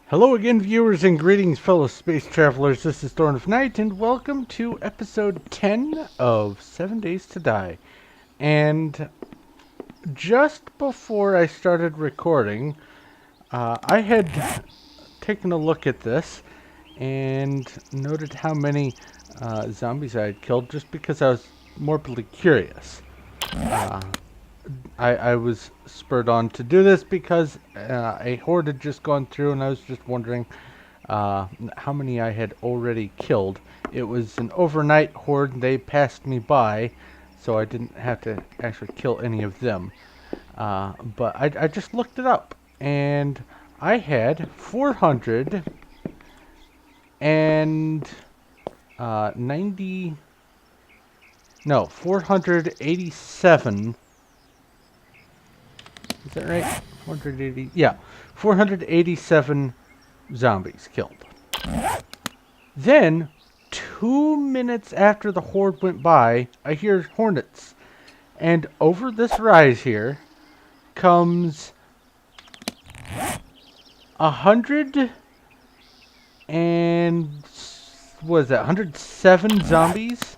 Hello again, viewers, and greetings, fellow space travelers. This is Thorn of Night, and welcome to episode 10 of 7 Days to Die. And just before I started recording, I had taken a look at this and noted how many zombies I had killed just because I was morbidly curious. I was spurred on to do this because a horde had just gone through, and I was just wondering how many I had already killed. It was an overnight horde. They passed me by, so I didn't have to actually kill any of them. But I just looked it up, and I had 487. Is that right? 480. Yeah, 487 zombies killed. Then, 2 minutes after the horde went by, I hear hornets. And over this rise here comes 100 and what is that? 107 zombies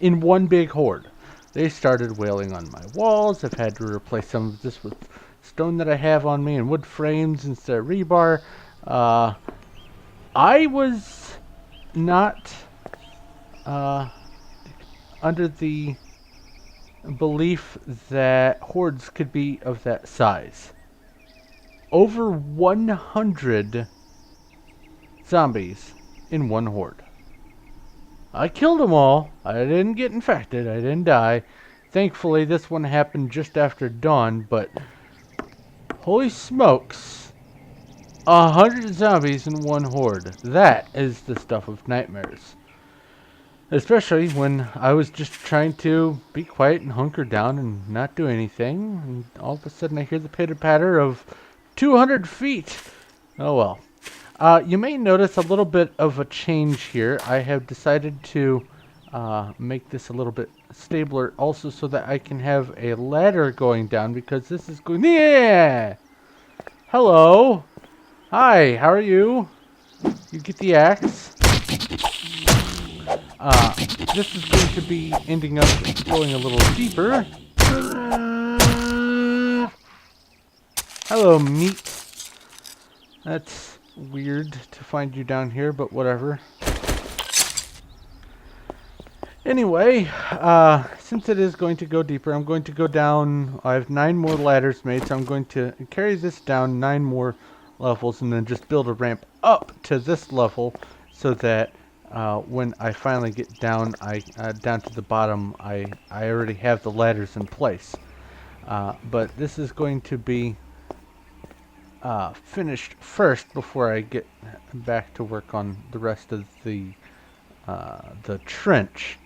in one big horde. They started wailing on my walls. I've had to replace some of this with stone that I have on me and wood frames instead of rebar. I was not under the belief that hordes could be of that size. Over 100 zombies in one horde. I killed them all. I didn't get infected. I didn't die. Thankfully, this one happened just after dawn, but holy smokes. 100 zombies in one horde. That is the stuff of nightmares. Especially when I was just trying to be quiet and hunker down and not do anything. And all of a sudden I hear the pitter-patter of 200 feet. Oh well. You may notice a little bit of a change here. I have decided to make this a little bit stabler also so that I can have a ladder going down because this is going... Yeah! Hello! Hi, how are you? You get the axe. This is going to be ending up going a little deeper. Hello, meat. That's weird to find you down here, but whatever. Anyway, since it is going to go deeper, I'm going to go down. I have 9 more ladders made, so I'm going to carry this down 9 more levels and then just build a ramp up to this level so that when I finally get down down to the bottom, I already have the ladders in place. But this is going to be finished first before I get back to work on the rest of the trench.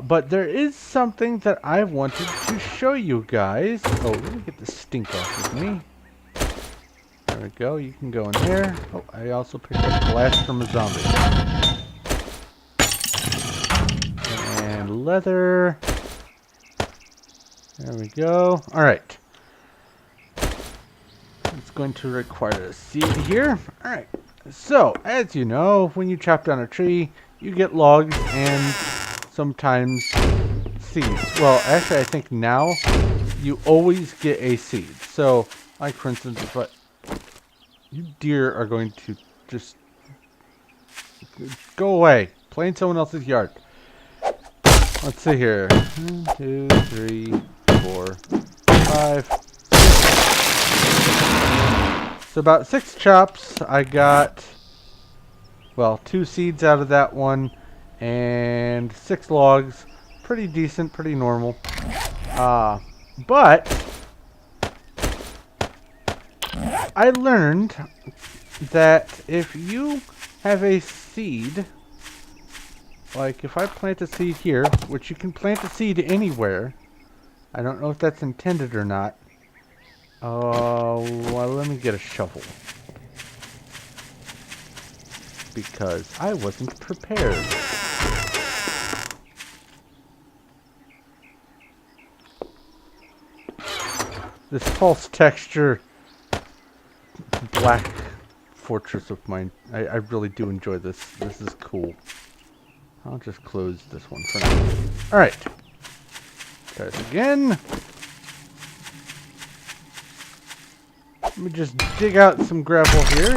But there is something that I wanted to show you guys. Oh, let me get the stink off of me. There we go. You can go in there. Oh, I also picked up glass from a zombie. And leather. There we go. All right. It's going to require a seed here. All right. So, as you know, when you chop down a tree, you get logs and sometimes seeds. Well, actually, I think now you always get a seed. So, like for instance, if you deer are going to just go away. Play in someone else's yard. Let's see here. 1, 2, 3, 4, 5, 6. So about 6 chops. I got, well, 2 seeds out of that one and 6 logs. Pretty decent, pretty normal. But I learned that if you have a seed, like if I plant a seed here, which you can plant a seed anywhere, I don't know if that's intended or not. Well, let me get a shovel. Because I wasn't prepared. This false texture black fortress of mine. I really do enjoy this. This is cool. I'll just close this one for now. Alright. Try this again. Let me just dig out some gravel here.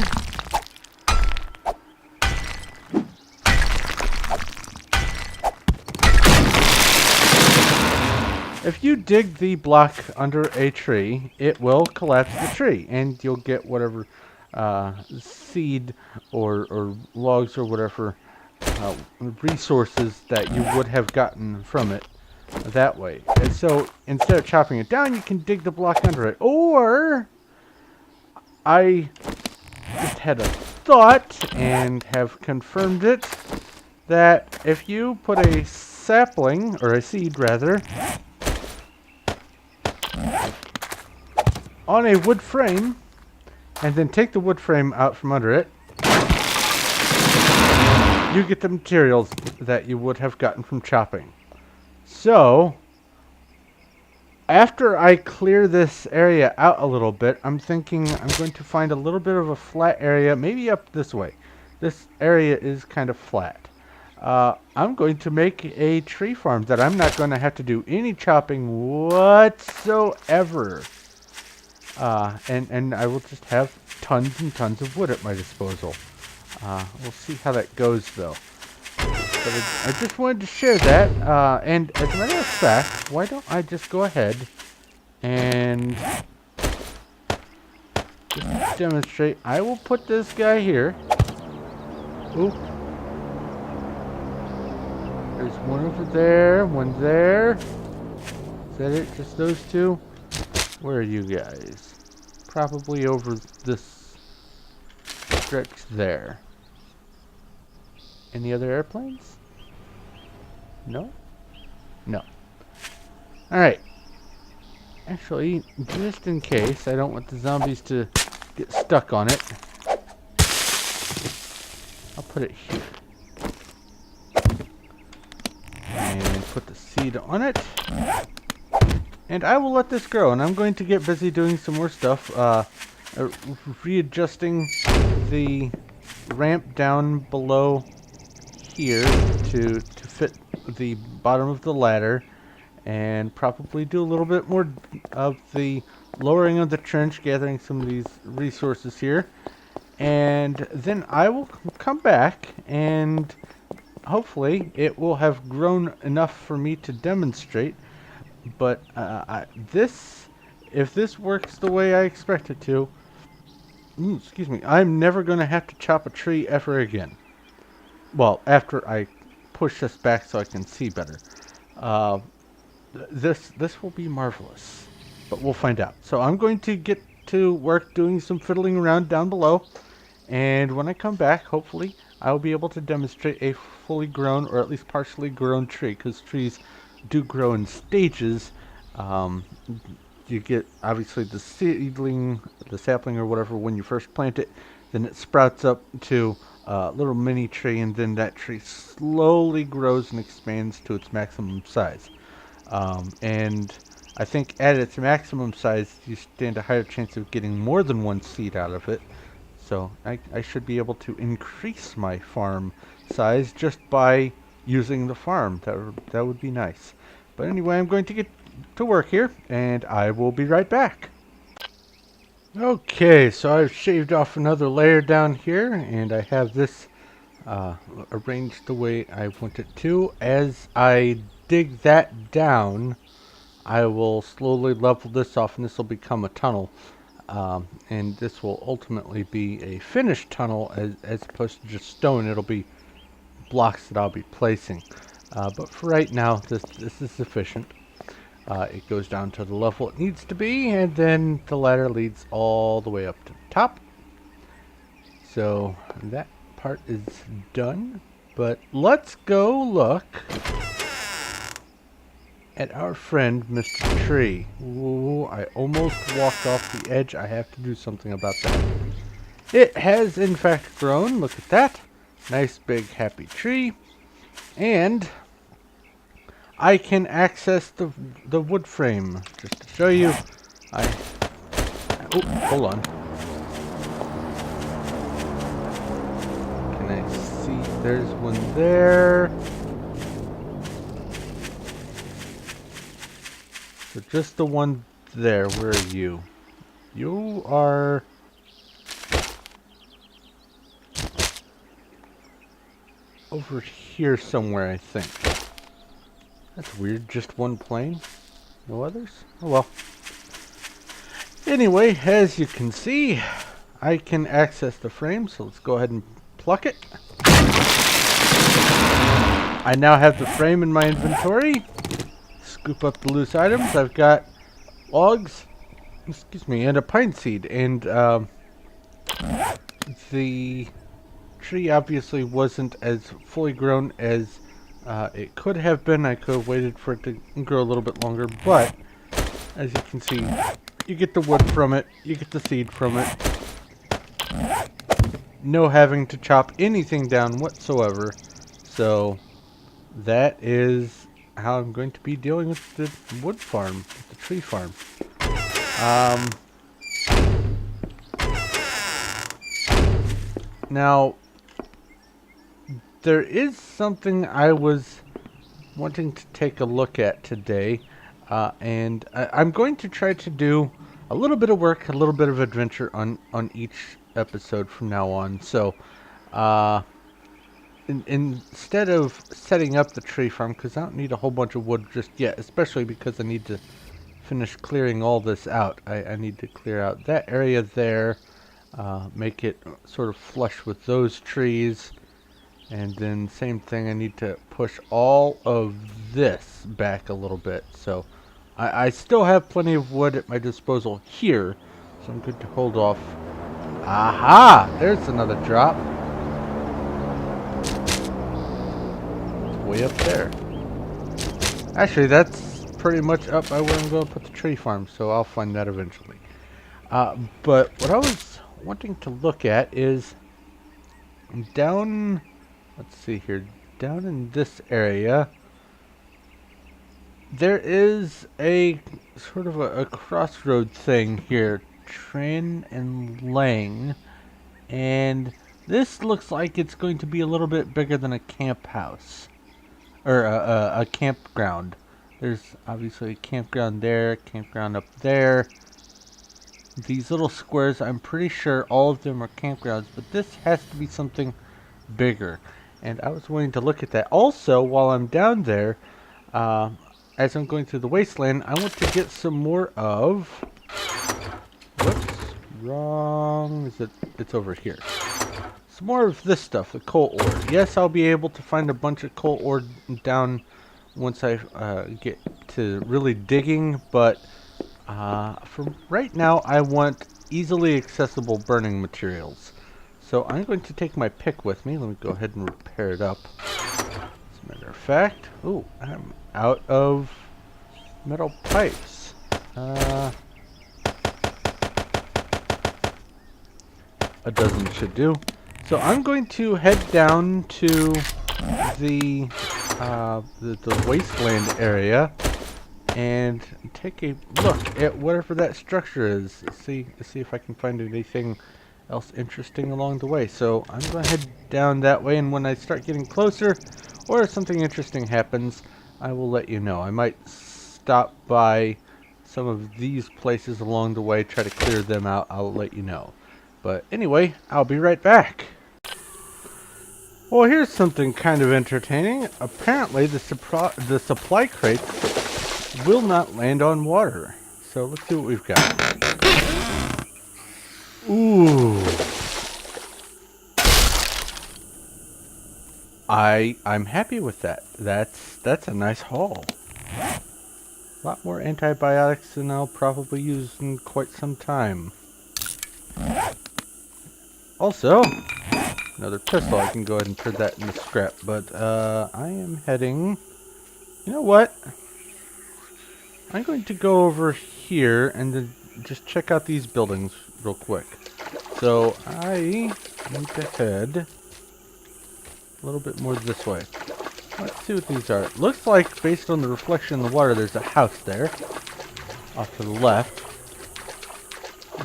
If you dig the block under a tree, it will collapse the tree, and you'll get whatever seed or logs or whatever resources that you would have gotten from it that way. And so instead of chopping it down, you can dig the block under it. Or I just had a thought and have confirmed it that if you put a sapling, or a seed rather, on a wood frame, and then take the wood frame out from under it, you get the materials that you would have gotten from chopping. So, after I clear this area out a little bit, I'm thinking I'm going to find a little bit of a flat area, maybe up this way. This area is kind of flat. I'm going to make a tree farm that I'm not going to have to do any chopping whatsoever. And I will just have tons and tons of wood at my disposal. We'll see how that goes, though. But I just wanted to share that. And as a matter of fact, why don't I just go ahead and just demonstrate. I will put this guy here. Oop. There's one over there, one there. Is that it? Just those two? Where are you guys? Probably over this stretch there. Any other airplanes? No? No. Alright. Actually, just in case, I don't want the zombies to get stuck on it, I'll put it here. And put the seed on it. And I will let this grow, and I'm going to get busy doing some more stuff, readjusting the ramp down below here to fit the bottom of the ladder, and probably do a little bit more of the lowering of the trench, gathering some of these resources here, and then I will come back, and hopefully it will have grown enough for me to demonstrate. But if this works the way I expect it to, excuse me, I'm never going to have to chop a tree ever again. Well, after I push this back so I can see better. This will be marvelous, but we'll find out. So I'm going to get to work doing some fiddling around down below, and when I come back, hopefully I'll be able to demonstrate a fully grown, or at least partially grown tree, because trees do grow in stages. You get obviously the seedling, the sapling or whatever when you first plant it, then it sprouts up to a little mini tree, and then that tree slowly grows and expands to its maximum size. And I think at its maximum size you stand a higher chance of getting more than one seed out of it. So I should be able to increase my farm size just by using the farm. That would be nice. But anyway, I'm going to get to work here, and I will be right back. Okay, so I've shaved off another layer down here, and I have this arranged the way I want it to. As I dig that down, I will slowly level this off, and this will become a tunnel. And this will ultimately be a finished tunnel as opposed to just stone. It'll be blocks that I'll be placing. But for right now, this is sufficient. It goes down to the level it needs to be, and then the ladder leads all the way up to the top. So that part is done. But let's go look at our friend, Mr. Tree. Ooh, I almost walked off the edge. I have to do something about that. It has, in fact, grown. Look at that. Nice, big, happy tree. And I can access the wood frame. Just to show you, oh, hold on. Can I see? There's one there. So just the one there. Where are you? You are... over here somewhere, I think. That's weird. Just one plane? No others? Oh well. Anyway, as you can see, I can access the frame, so let's go ahead and pluck it. I now have the frame in my inventory. Scoop up the loose items. I've got logs, excuse me, and a pine seed. And the tree obviously wasn't as fully grown as it could have been. I could have waited for it to grow a little bit longer, but as you can see, you get the wood from it, you get the seed from it. No having to chop anything down whatsoever. So that is how I'm going to be dealing with the wood farm, with the tree farm. Now, there is something I was wanting to take a look at today, and I'm going to try to do a little bit of work, a little bit of adventure on each episode from now on. So, instead of setting up the tree farm, because I don't need a whole bunch of wood just yet, especially because I need to finish clearing all this out. I need to clear out that area there, make it sort of flush with those trees. And then same thing, I need to push all of this back a little bit. So I still have plenty of wood at my disposal here, so I'm good to hold off. Aha! There's another drop. It's way up there. Actually, that's pretty much up by where I'm going to put the tree farm, so I'll find that eventually. But what I was wanting to look at is down... let's see here. Down in this area, there is a sort of a crossroad thing here. Tran and Lang. And this looks like it's going to be a little bit bigger than a camp house. Or a campground. There's obviously a campground there, campground up there. These little squares, I'm pretty sure all of them are campgrounds, but this has to be something bigger. And I was wanting to look at that. Also, while I'm down there, as I'm going through the wasteland, I want to get some more of... whoops, wrong. It's over here. Some more of this stuff, the coal ore. Yes, I'll be able to find a bunch of coal ore down once I get to really digging, but for right now, I want easily accessible burning materials. So I'm going to take my pick with me. Let me go ahead and repair it up. As a matter of fact, ooh, I'm out of metal pipes. A dozen should do. So I'm going to head down to the wasteland area and take a look at whatever that structure is. See if I can find anything else interesting along the way. So I'm going to head down that way, and when I start getting closer, or if something interesting happens, I will let you know. I might stop by some of these places along the way, try to clear them out. I'll let you know. But anyway, I'll be right back. Well, here's something kind of entertaining. Apparently, the supply crates will not land on water. So let's see what we've got. Ooh. I'm happy with that. That's a nice haul. A lot more antibiotics than I'll probably use in quite some time. Also, another pistol. I can go ahead and turn that into scrap. But I am heading... you know what? I'm going to go over here and then just check out these buildings real quick. So I need to head a little bit more this way. Let's see what these are. It looks like, based on the reflection in the water, there's a house there. Off to the left.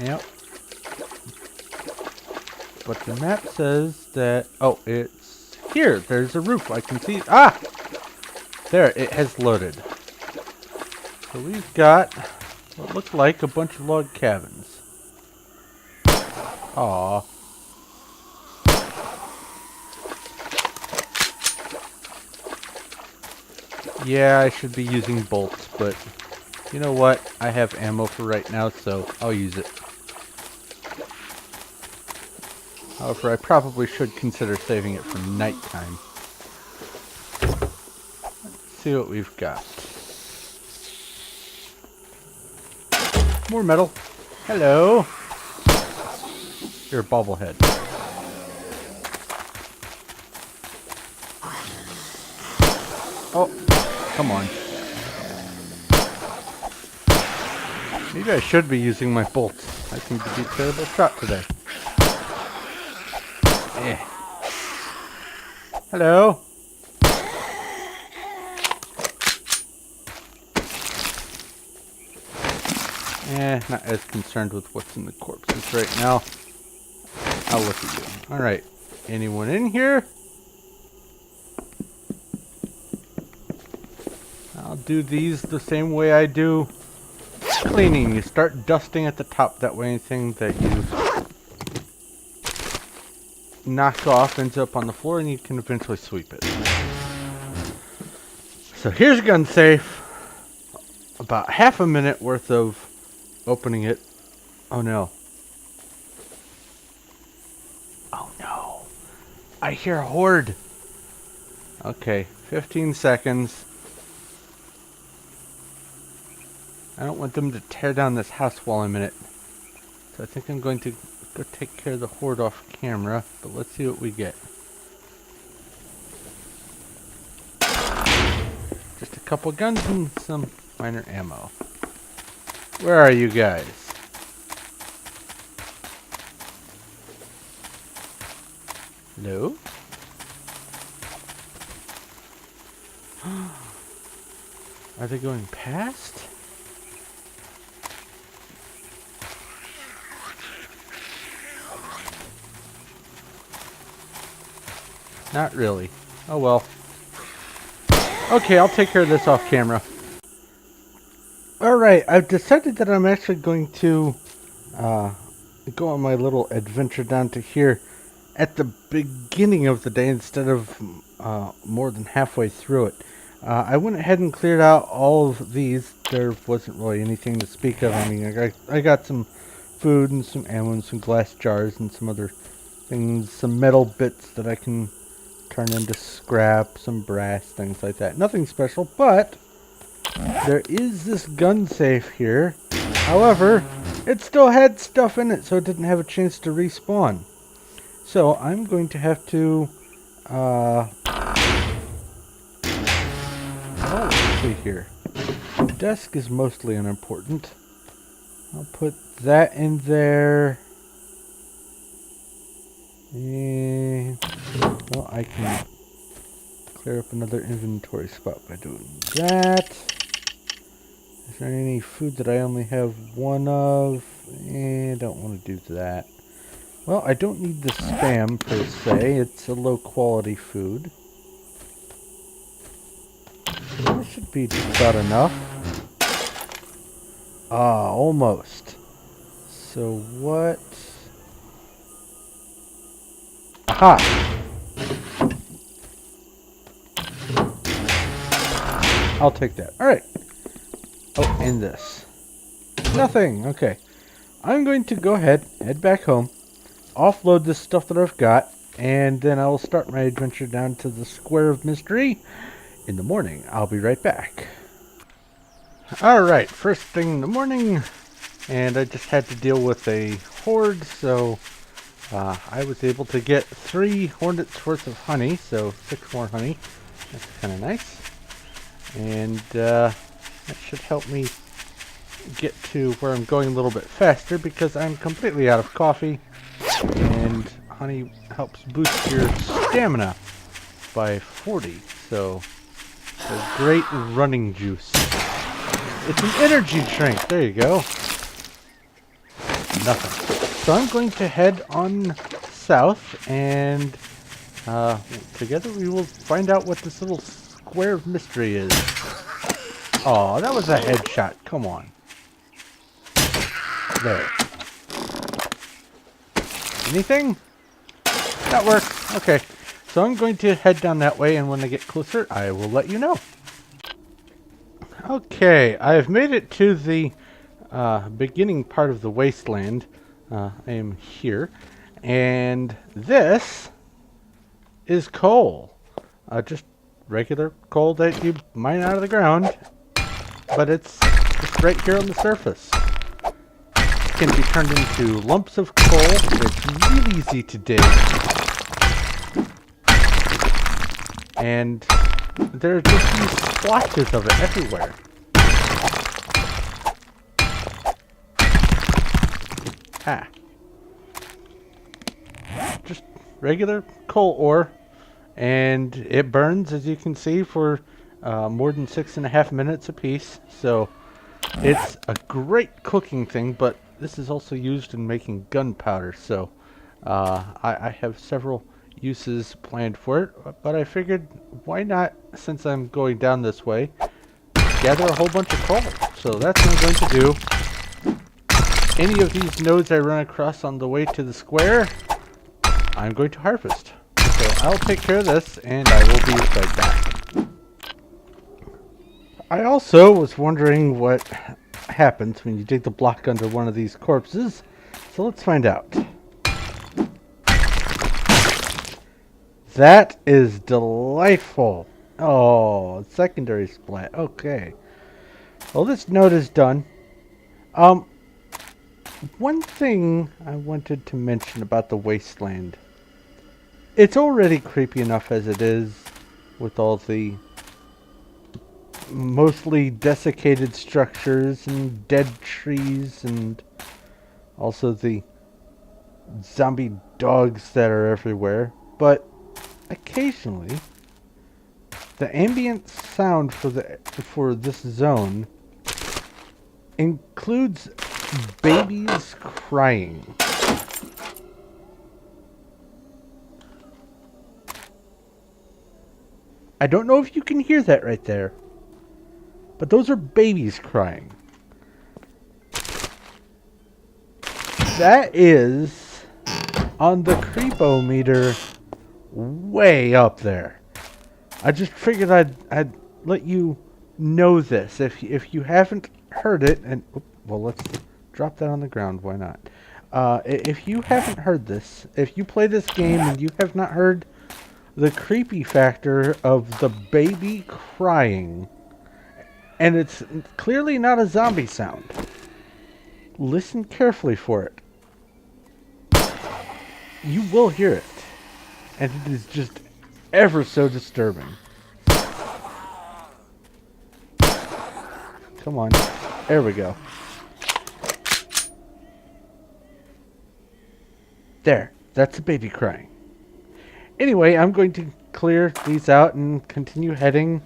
Yep. but the map says that... Oh, it's here. There's a roof. I can see... Ah! There, it has loaded. So we've got what looked like a bunch of log cabins. Aww. Yeah, I should be using bolts, but you know what? I have ammo for right now, so I'll use it. However, I probably should consider saving it for nighttime. Let's see what we've got. More metal. Hello. You're a bobblehead. Oh, come on. Maybe I should be using my bolts. I seem to be a terrible shot today. Eh. Hello. Not as concerned with what's in the corpses right now. I'll look at you. Alright. Anyone in here? I'll do these the same way I do cleaning. You start dusting at the top. That way anything that you knock off ends up on the floor and you can eventually sweep it. So here's a gun safe. About half a minute worth of opening it. Oh no. Oh no. I hear a horde. Okay, 15 seconds. I don't want them to tear down this house while I'm in it. So I think I'm going to go take care of the horde off camera. But let's see what we get. Just a couple guns and some minor ammo. Where are you guys? Hello? Are they going past? Not really. Oh well. Okay, I'll take care of this off camera. Alright, I've decided that I'm actually going to go on my little adventure down to here at the beginning of the day instead of more than halfway through it. I went ahead and cleared out all of these. There wasn't really anything to speak of. I mean, I got some food and some ammo and some glass jars and some other things, some metal bits that I can turn into scrap, some brass, things like that. Nothing special, but there is this gun safe here. However, it still had stuff in it, so it didn't have a chance to respawn. So I'm going to have to let's see here. The desk is mostly unimportant. I'll put that in there. And well, I can clear up another inventory spot by doing that. Is there any food that I only have one of? I don't want to do that. Well, I don't need the Spam per se. It's a low quality food. That should be just about enough. Ah, almost. So what? Aha! I'll take that. Alright. Oh, and this. Nothing. Okay. I'm going to go ahead, head back home, offload this stuff that I've got, and then I will start my adventure down to the Square of Mystery in the morning. I'll be right back. Alright, first thing in the morning, and I just had to deal with a horde, so I was able to get 3 hornets worth of honey, so 6 more honey. That's kind of nice. And that should help me get to where I'm going a little bit faster because I'm completely out of coffee. And honey helps boost your stamina by 40. So a great running juice. It's an energy drink. There you go. Nothing. So I'm going to head on south, and together we will find out what this little square of mystery is. Oh, that was a headshot. Come on. There. Anything? That works. Okay. So I'm going to head down that way, and when I get closer, I will let you know. Okay, I've made it to the beginning part of the wasteland. I am here, and this is coal. Just regular coal that you mine out of the ground, but it's just right here on the surface. It can be turned into lumps of coal. It's really easy to dig. And there are just these splotches of it everywhere. Ah. Just regular coal ore. And it burns, as you can see, for more than 6.5 minutes a piece. So it's a great cooking thing, but this is also used in making gunpowder. So I have several uses planned for it, but I figured why not, since I'm going down this way, gather a whole bunch of coal. So that's what I'm going to do. Any of these nodes I run across on the way to the square, I'm going to harvest. So I'll take care of this, and I will be right back. I also was wondering what happens when you dig the block under one of these corpses, so let's find out. That is delightful. Oh, secondary splat. Okay. Well, this node is done. One thing I wanted to mention about the wasteland. It's already creepy enough as it is, with all the mostly desiccated structures and dead trees, and also the zombie dogs that are everywhere. But occasionally, the ambient sound for this zone includes babies crying. I don't know if you can hear that right there, but those are babies crying. That is on the creepometer way up there. I just figured I'd let you know this if you haven't heard it. And well, let's drop that on the ground. Why not? If you haven't heard this, if you play this game and you have not heard the creepy factor of the baby crying, and it's clearly not a zombie sound, listen carefully for it. You will hear it, and it is just ever so disturbing. Come on, there we go. There, that's a baby crying. Anyway, I'm going to clear these out and continue heading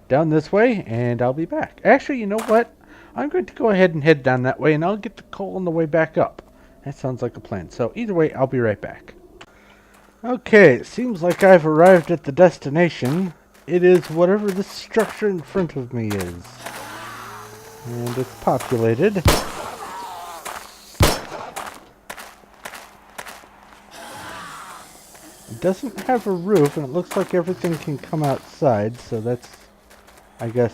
down this way, and I'll be back. Actually, you know what? I'm going to go ahead and head down that way, and I'll get the coal on the way back up. That sounds like a plan. So either way, I'll be right back. Okay, it seems like I've arrived at the destination. It is whatever this structure in front of me is. And it's populated. It doesn't have a roof, and it looks like everything can come outside, so that's, I guess,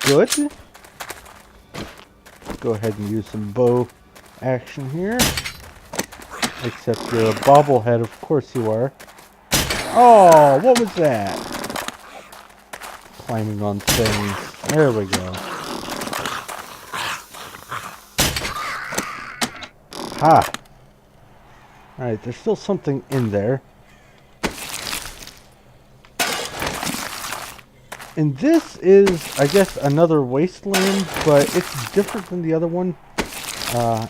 good. Go ahead and use some bow action here. Except you're a bobblehead, of course you are. Oh, what was that? Climbing on things. There we go. Ha! Alright, there's still something in there. And this is, I guess, another wasteland, but it's different than the other one.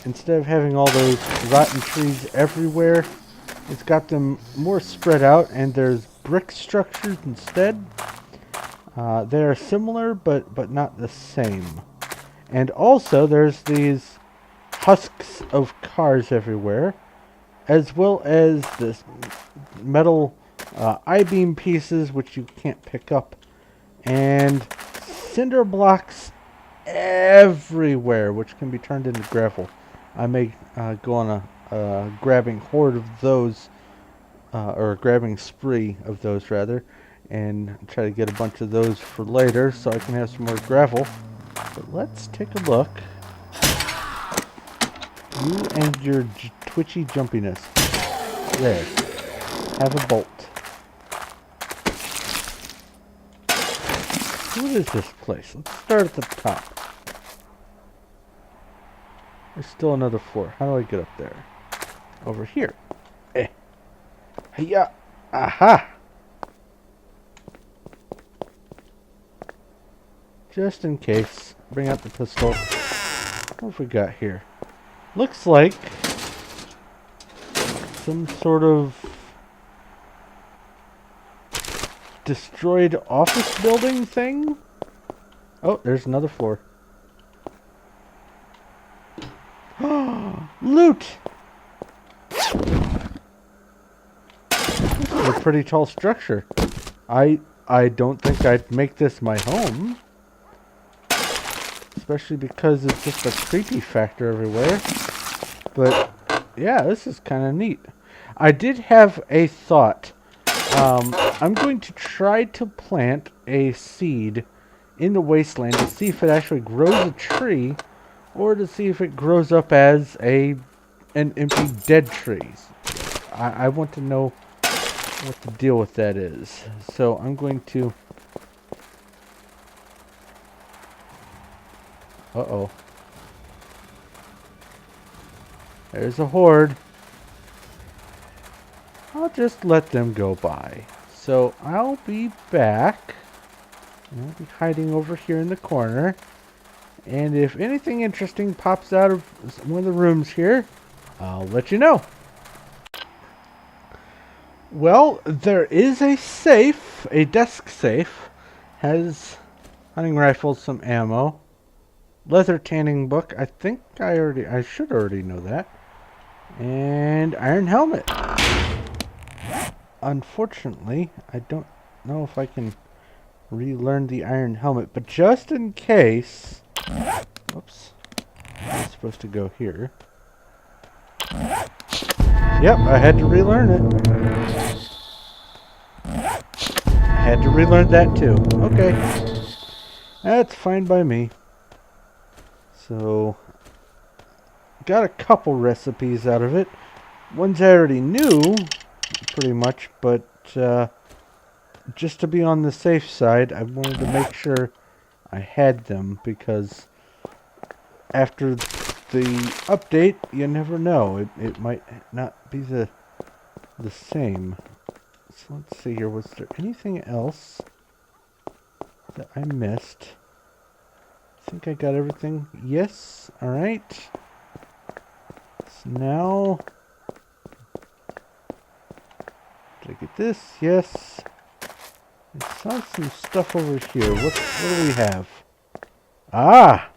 Instead of having all those rotten trees everywhere, it's got them more spread out, and there's brick structures instead. They are similar, but not the same. And also, there's these husks of cars everywhere. as well as this metal I-beam pieces, which you can't pick up, and cinder blocks everywhere, which can be turned into gravel. I may go on a grabbing horde of those, or a grabbing spree of those rather, and try to get a bunch of those for later so I can have some more gravel. But let's take a look. You and your twitchy jumpiness. There. Have a bolt. What is this place? Let's start at the top. There's still another floor. How do I get up there? Over here. Eh. Hiya. Aha! Just in case. Bring out the pistol. What have we got here? Looks like some sort of destroyed office building thing. Oh, there's another floor. Loot! This is a pretty tall structure. I don't think I'd make this my home. Especially because it's just a creepy factor everywhere. But yeah, this is kind of neat. I did have a thought. I'm going to try to plant a seed in the wasteland to see if it actually grows a tree, or to see if it grows up as an empty dead tree. I want to know what the deal with that is. So I'm going to... Uh-oh. There's a horde. I'll just let them go by. So I'll be back. I'll be hiding over here in the corner. And if anything interesting pops out of one of the rooms here, I'll let you know. Well, there is a safe, a desk safe. Has hunting rifles, some ammo. Leather tanning book. I think I should already know that. And iron helmet. Unfortunately, I don't know if I can relearn the iron helmet, but just in case... Whoops. I'm supposed to go here. Yep, I had to relearn it. I had to relearn that too. Okay. That's fine by me. So, got a couple recipes out of it. Ones I already knew, pretty much, but just to be on the safe side, I wanted to make sure I had them, because after the update, you never know. It might not be the same. So let's see here. Was there anything else that I missed? I think I got everything. Yes. All right. So now, did I get this? Yes. I saw some stuff over here. What do we have? Ah.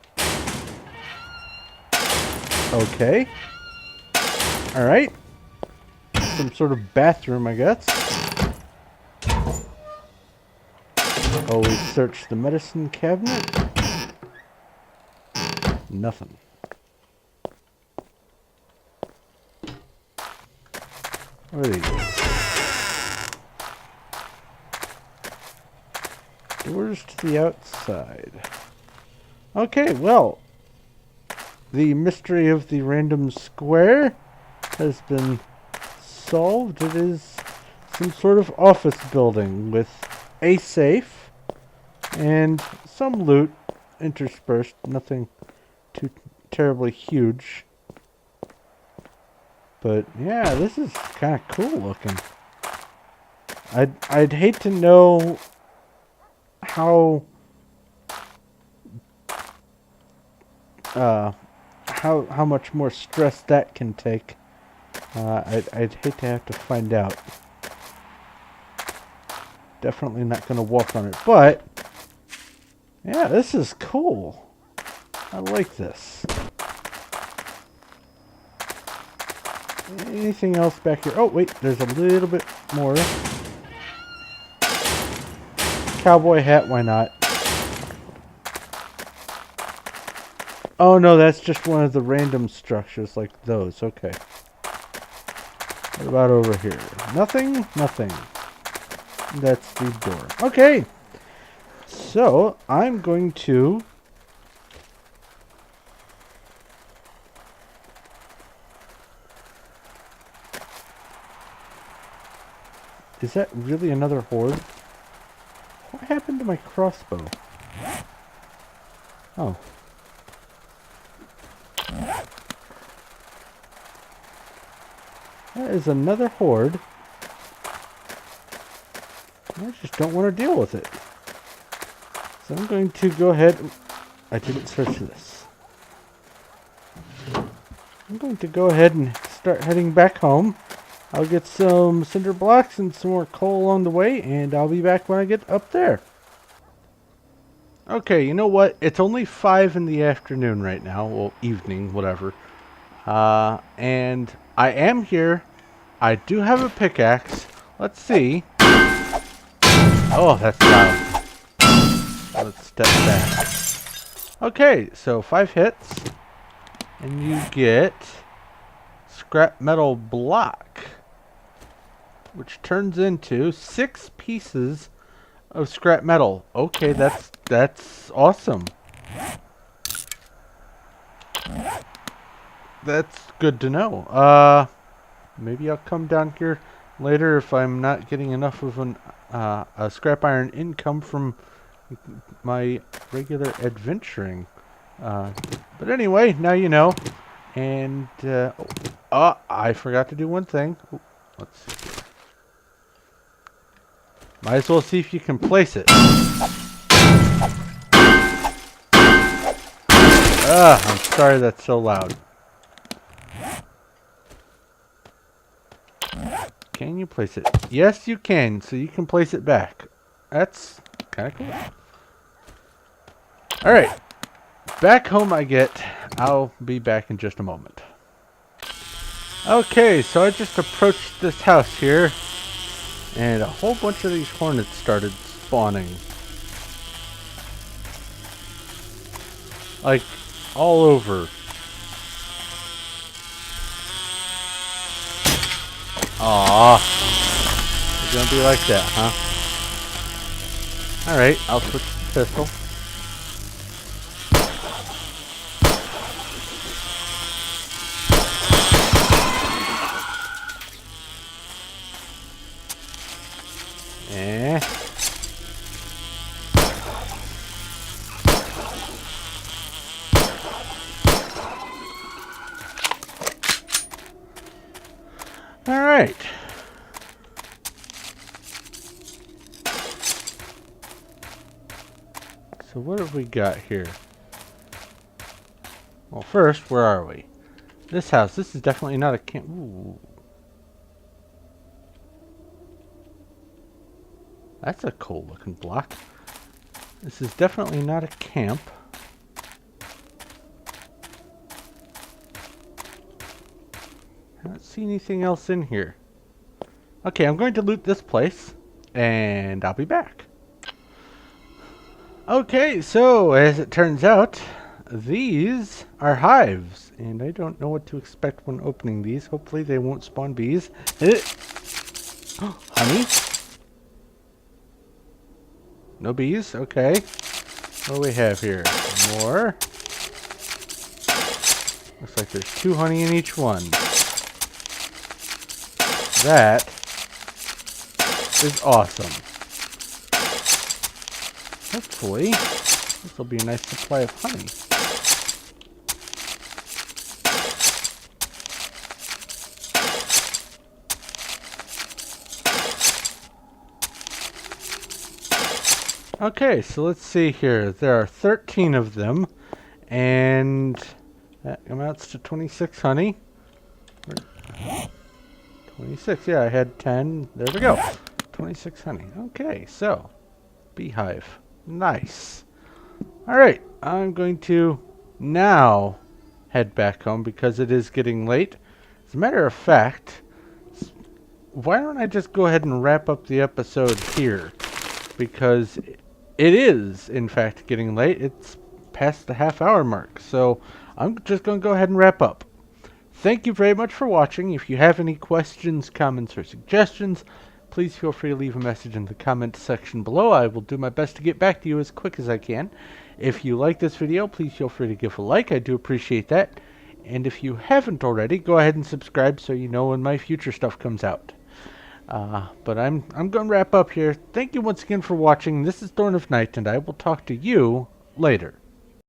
Okay. All right. Some sort of bathroom, I guess. Oh, we searched the medicine cabinet. Nothing. What are these? Doors to the outside. Okay, well, the mystery of the random square has been solved. It is some sort of office building with a safe and some loot interspersed. Nothing too terribly huge. But yeah, this is kind of cool looking. I'd hate to know how much more stress that can take. I'd hate to have to find out. Definitely not going to walk on it, but yeah, this is cool. I like this. Anything else back here? Oh, wait, there's a little bit more. Cowboy hat, why not? Oh no, that's just one of the random structures like those. Okay. What about over here? Nothing? Nothing. That's the door. Okay. So, I'm going to... Is that really another horde? What happened to my crossbow? Oh. That is another horde. I just don't want to deal with it. So I'm going to go ahead. I didn't search this. I'm going to go ahead and start heading back home. I'll get some cinder blocks and some more coal along the way, and I'll be back when I get up there. Okay, you know what? It's only 5 in the afternoon right now. Well, evening, whatever. And I am here. I do have a pickaxe. Let's see. Oh, that's loud. Let's step back. Okay, so 5 hits. And you get scrap metal block, which turns into 6 pieces of scrap metal. Okay, that's awesome. That's good to know. Maybe I'll come down here later if I'm not getting enough of a scrap iron income from my regular adventuring. But anyway, now you know. And I forgot to do one thing. Ooh, let's see here. Might as well see if you can place it. I'm sorry that's so loud. Can you place it? Yes, you can. So you can place it back. That's kind of cool. Alright. Back home I get. I'll be back in just a moment. Okay, so I just approached this house here. And a whole bunch of these hornets started spawning. Like, all over. Aww. It's gonna be like that, huh? Alright, I'll switch to pistol. Alright. So what have we got here? Well, first, where are we? This house. This is definitely not a camp. Ooh. That's a cool looking block. This is definitely not a camp. I don't see anything else in here. Okay, I'm going to loot this place, and I'll be back. Okay, so as it turns out, these are hives, and I don't know what to expect when opening these. Hopefully they won't spawn bees. Honey? No bees? Okay. What do we have here? More. Looks like there's 2 honey in each one. That is awesome. Hopefully, this will be a nice supply of honey. Okay, so let's see here. There are 13 of them, and that amounts to 26 honey. 26, yeah, I had 10. There we go. 26 honey. Okay, so, beehive. Nice. Alright, I'm going to now head back home because it is getting late. As a matter of fact, why don't I just go ahead and wrap up the episode here? Because it is, in fact, getting late. It's past the half-hour mark. So I'm just going to go ahead and wrap up. Thank you very much for watching. If you have any questions, comments, or suggestions, please feel free to leave a message in the comment section below. I will do my best to get back to you as quick as I can. If you like this video, please feel free to give a like. I do appreciate that. And if you haven't already, go ahead and subscribe so you know when my future stuff comes out. But I'm going to wrap up here. Thank you once again for watching. This is Thorn of Night, and I will talk to you later.